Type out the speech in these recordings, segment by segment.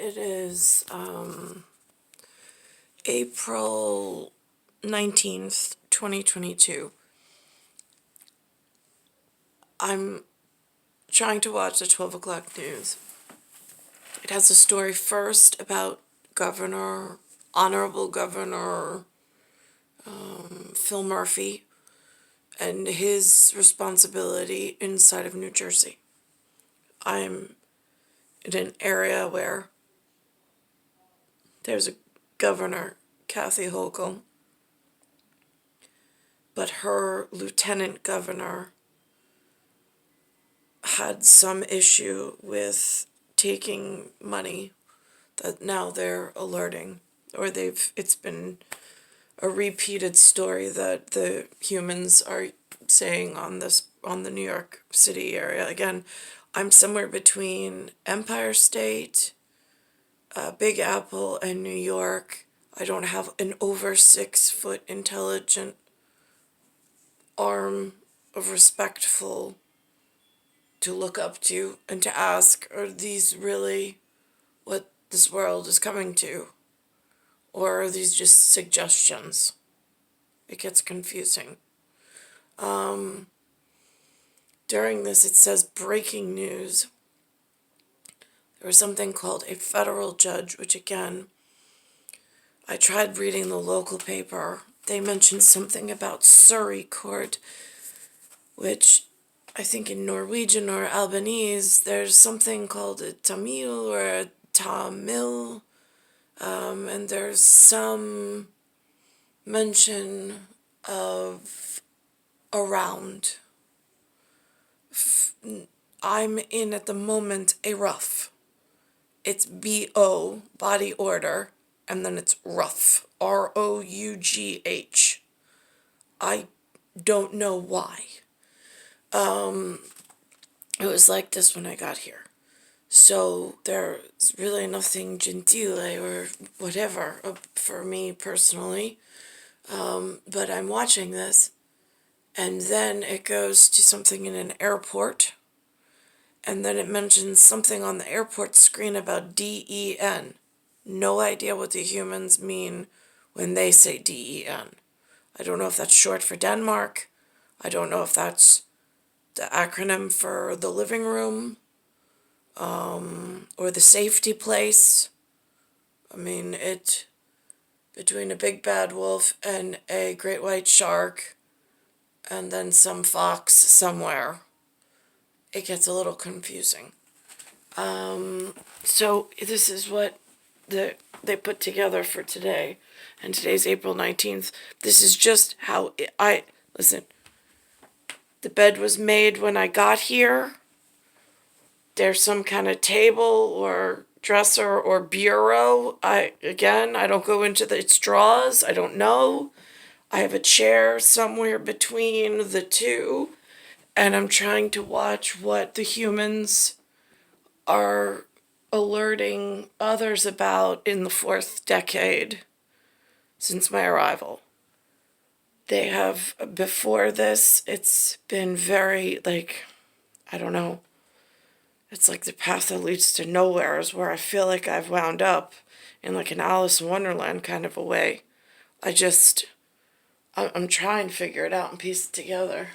It is April 19th, 2022. I'm trying to watch the 12 o'clock news. It has a story first about Honorable Governor Phil Murphy and his responsibility inside of New Jersey. I'm in an area where there's a governor, Kathy Hochul, but her lieutenant governor had some issue with taking money that now they're alerting, or it's been a repeated story that the humans are saying on the New York City area. Again, I'm somewhere between Empire State, Big Apple, and New York. I don't have an over 6-foot intelligent arm of respectful to look up to and to ask, are these really what this world is coming to? Or are these just suggestions? It gets confusing. During this, it says breaking news. There was something called a federal judge, which again, I tried reading the local paper. They mentioned something about Surrey Court, which I think in Norwegian or Albanese, there's something called a Tamil or a Tamil, and there's some mention of around. I'm in at the moment a rough. It's B-O, body order, and then it's rough, R-O-U-G-H. I don't know why. It was like this when I got here. So there's really nothing gentile or whatever for me personally. But I'm watching this, and then it goes to something in an airport, and then it mentions something on the airport screen about DEN. No idea what the humans mean when they say DEN. I don't know if that's short for Denmark. I don't know if that's the acronym for the living room, or the safety place. I mean, between a big bad wolf and a great white shark, and then some fox somewhere, it gets a little confusing. So this is what they put together for today, and today's April 19th. This is just how listen. The bed was made when I got here. There's some kind of table or dresser or bureau. I don't go into the drawers. I don't know. I have a chair somewhere between the two, and I'm trying to watch what the humans are alerting others about in the 4th decade since my arrival. They have, before this, it's been very, I don't know, it's like the path that leads to nowhere is where I feel like I've wound up in like an Alice in Wonderland kind of a way. I'm trying to figure it out and piece it together.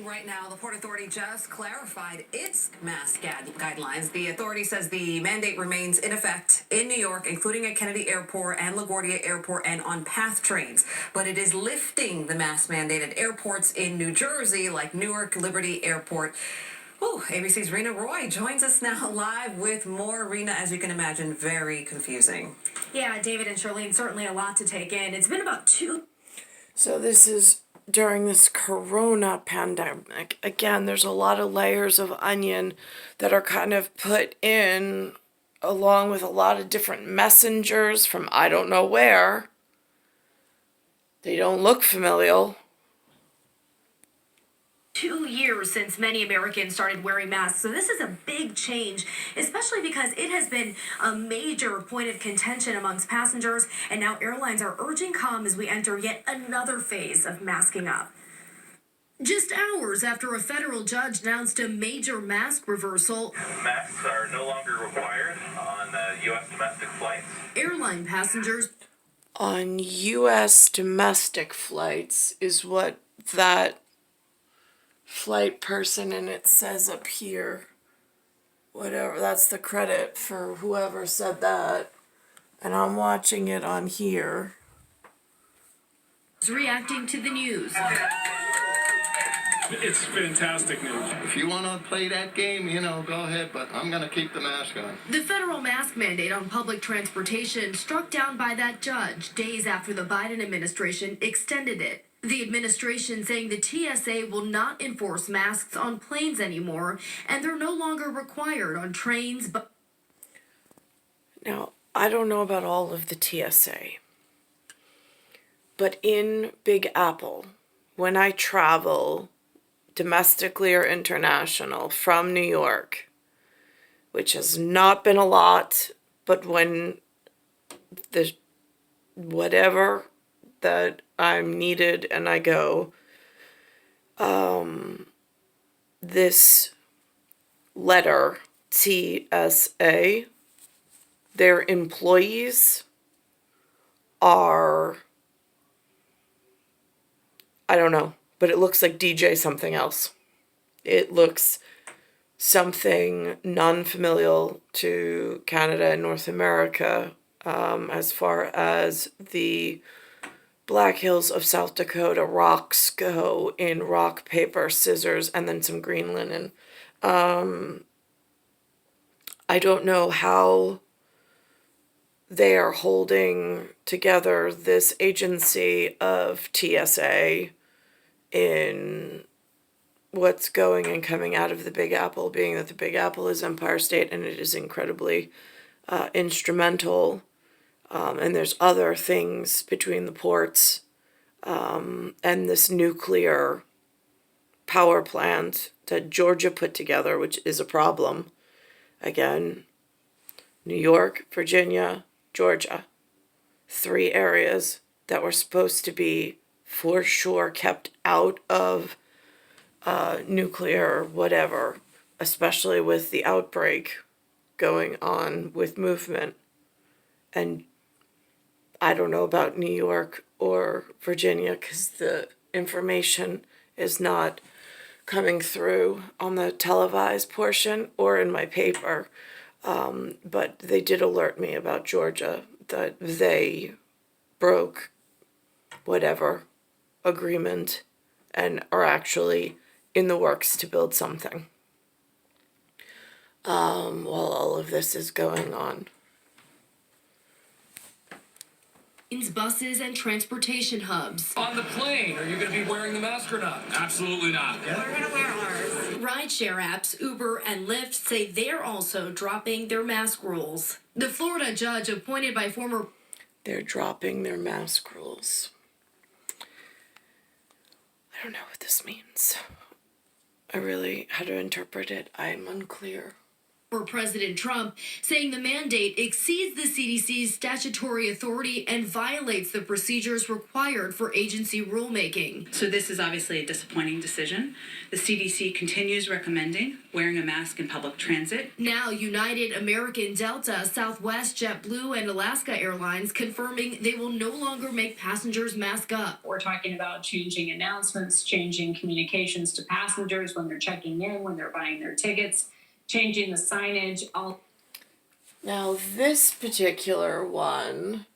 Right now, the Port Authority just clarified its mask guidelines. The authority says the mandate remains in effect in New York, including at Kennedy Airport and LaGuardia Airport and on PATH trains. But it is lifting the mask mandate at airports in New Jersey, like Newark Liberty Airport. Ooh, ABC's Rena Roy joins us now live with more. Rena, as you can imagine, very confusing. Yeah, David and Charlene, certainly a lot to take in. It's been about 2. So this is during this corona pandemic. Again, there's a lot of layers of onion that are kind of put in along with a lot of different messengers from I don't know where. They don't look familial. 2 years since many Americans started wearing masks. So this is a big change, especially because it has been a major point of contention amongst passengers, and now airlines are urging calm as we enter yet another phase of masking up. Just hours after a federal judge announced a major mask reversal, masks are no longer required on on U.S. domestic flights. Airline passengers On U.S. domestic flights is what that flight person, and it says up here, whatever, that's the credit for whoever said that. And I'm watching it on here. reacting to the news. It's fantastic news. If you want to play that game, go ahead, but I'm going to keep the mask on. The federal mask mandate on public transportation struck down by that judge days after the Biden administration extended it. The administration saying the TSA will not enforce masks on planes anymore, and they're no longer required on trains. But Now, I don't know about all of the TSA, but in Big Apple, when I travel domestically or international from New York, which has not been a lot, but when the whatever that I'm needed and I go, this letter, TSA, their employees are, I don't know, but it looks like DJ something else. It looks something non-familial to Canada and North America, as far as the Black Hills of South Dakota rocks go in rock, paper, scissors, and then some green linen. I don't know how they are holding together this agency of TSA in what's going and coming out of the Big Apple, being that the Big Apple is Empire State and it is incredibly instrumental. And there's other things between the ports and this nuclear power plant that Georgia put together, which is a problem. Again, New York, Virginia, Georgia, 3 areas that were supposed to be for sure kept out of nuclear whatever, especially with the outbreak going on with movement. And I don't know about New York or Virginia because the information is not coming through on the televised portion or in my paper. But they did alert me about Georgia, that they broke whatever agreement and are actually in the works to build something while all of this is going on. buses, and transportation hubs. On the plane, are you going to be wearing the mask or not? Absolutely not. We're gonna wear ours. Rideshare apps Uber and Lyft say they're also dropping their mask rules. The Florida judge appointed by former They're dropping their mask rules. I don't know what this means. How to interpret it, I'm unclear. President Trump saying the mandate exceeds the CDC's statutory authority and violates the procedures required for agency rulemaking. So this is obviously a disappointing decision. The CDC continues recommending wearing a mask in public transit. Now United, American, Delta, Southwest, JetBlue, and Alaska Airlines confirming they will no longer make passengers mask up. We're talking about changing announcements, changing communications to passengers when they're checking in, when they're buying their tickets, changing the signage. Now this particular one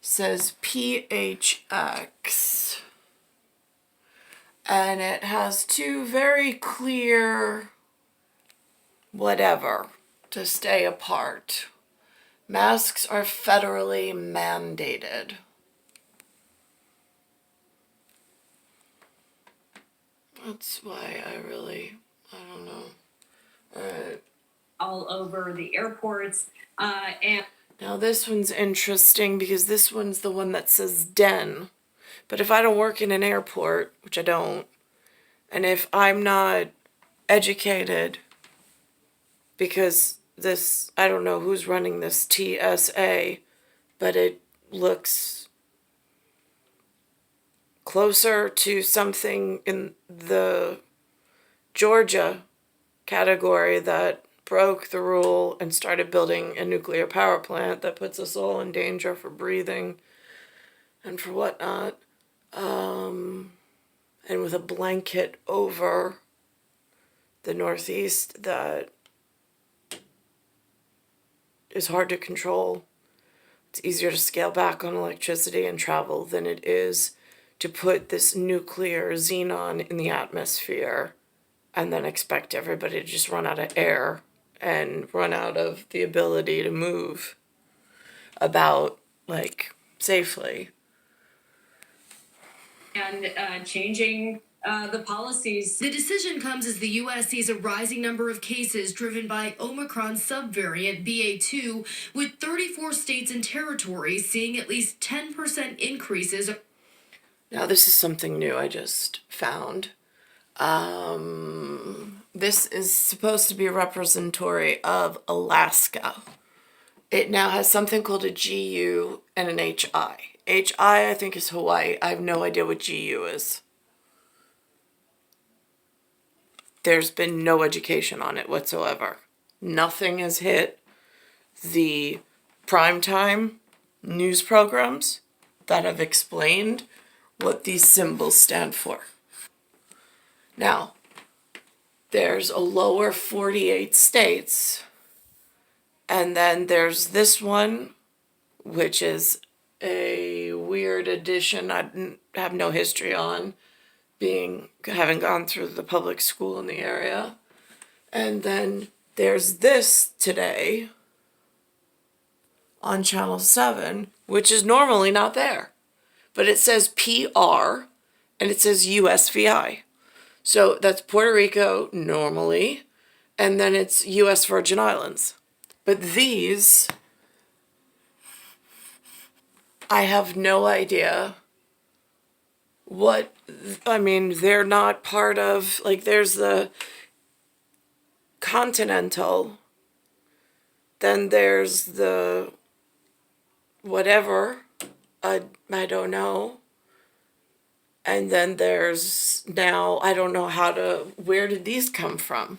says PHX. And it has 2 very clear whatever to stay apart. Masks are federally mandated. That's why I don't know. All over the airports. And Now this one's interesting because this one's the one that says den. But if I don't work in an airport, which I don't, and if I'm not educated, because I don't know who's running this TSA, but it looks closer to something in the Georgia category that broke the rule and started building a nuclear power plant that puts us all in danger for breathing and for whatnot. And with a blanket over the Northeast that is hard to control. It's easier to scale back on electricity and travel than it is to put this nuclear xenon in the atmosphere and then expect everybody to just run out of air and run out of the ability to move about, like, safely. And changing the policies. The decision comes as the U.S. sees a rising number of cases driven by Omicron subvariant BA.2, with 34 states and territories seeing at least 10% increases. Now, this is something new I just found. This is supposed to be representatory of Alaska. It now has something called a GU and an HI. HI, I think, is Hawaii. I have no idea what GU is. There's been no education on it whatsoever. Nothing has hit the primetime news programs that have explained what these symbols stand for. Now, there's a lower 48 states, and then there's this one, which is a weird addition I have no history on, having gone through the public school in the area. And then there's this today on Channel 7, which is normally not there. But it says PR and it says USVI. So that's Puerto Rico normally, and then it's US Virgin Islands. But these, I have no idea what, I mean, they're not part of, like, there's the continental, then there's the whatever, I don't know, and then there's now, I don't know where did these come from?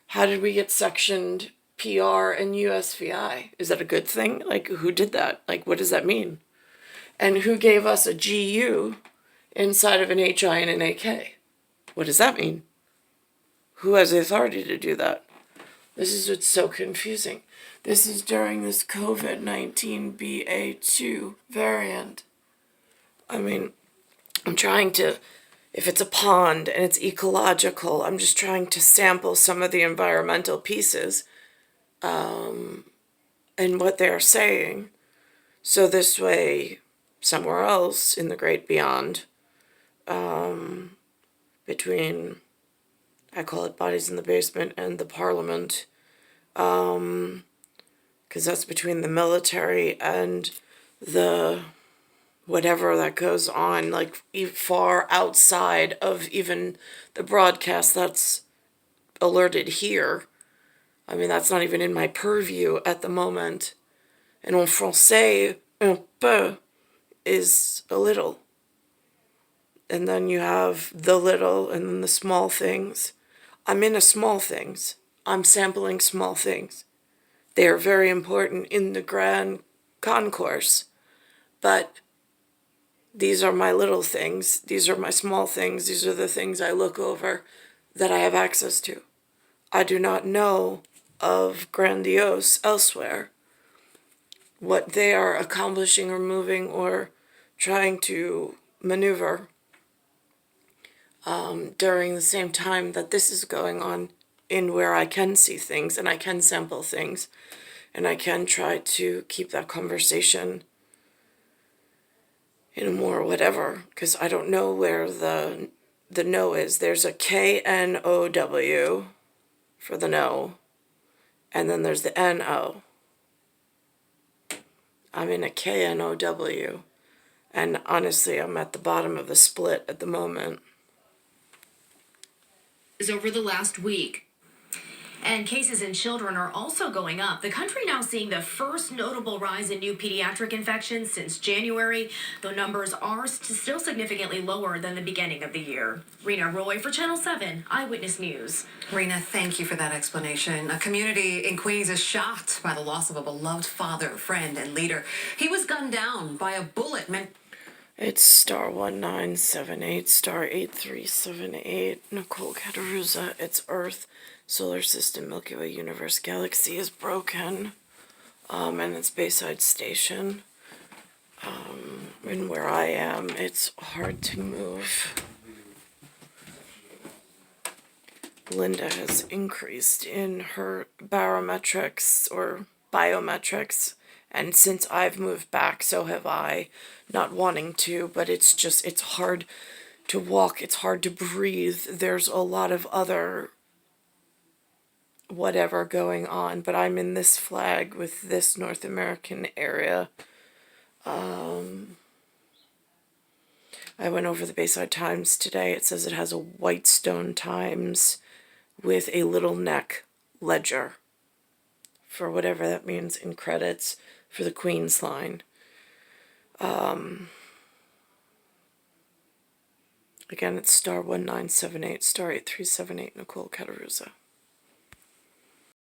How did we get sectioned PR and USVI? Is that a good thing? Like, who did that? Like, what does that mean? And who gave us a GU inside of an HI and an AK? What does that mean? Who has the authority to do that? This is what's so confusing. This is during this COVID-19 Ba.2 variant. I mean, I'm trying to, if it's a pond and it's ecological, I'm just trying to sample some of the environmental pieces and what they're saying. So this way, somewhere else in the great beyond, between, I call it bodies in the basement and the parliament, because that's between the military and the whatever that goes on, like far outside of even the broadcast that's alerted here. I mean, that's not even in my purview at the moment. And en français, un peu is a little. And then you have the little and then the small things. I'm into small things. I'm sampling small things. They are very important in the grand concourse. But these are my little things. These are my small things. These are the things I look over that I have access to. I do not know of grandiose elsewhere, what they are accomplishing or moving or trying to maneuver during the same time that this is going on, in where I can see things and I can sample things and I can try to keep that conversation in a more whatever, because I don't know where the no is. There's a KNOW for the no, and then there's the NO. I'm in a KNOW, and honestly, I'm at the bottom of the split at the moment. Over the last week. And cases in children are also going up. The country now seeing the first notable rise in new pediatric infections since January, though numbers are still significantly lower than the beginning of the year. Rena Roy for Channel 7 Eyewitness News. Rena, thank you for that explanation. A community in Queens is shocked by the loss of a beloved father, friend, and leader. He was gunned down by a bullet meant. It's star 1978, star 8378, Nicole Cattaruzza. It's Earth, Solar System, Milky Way, Universe, Galaxy is broken. And it's Bayside Station. And where I am, it's hard to move. Linda has increased in her barometrics or biometrics. And since I've moved back, so have I, not wanting to, but it's hard to walk, it's hard to breathe. There's a lot of other whatever going on, but I'm in this flag with this North American area. I went over the Bayside Times today. It says it has a Whitestone Times with a little neck ledger for whatever that means in credits for the Queens line. Again, it's star 1978, star 8378, Nicole Cattaruzza.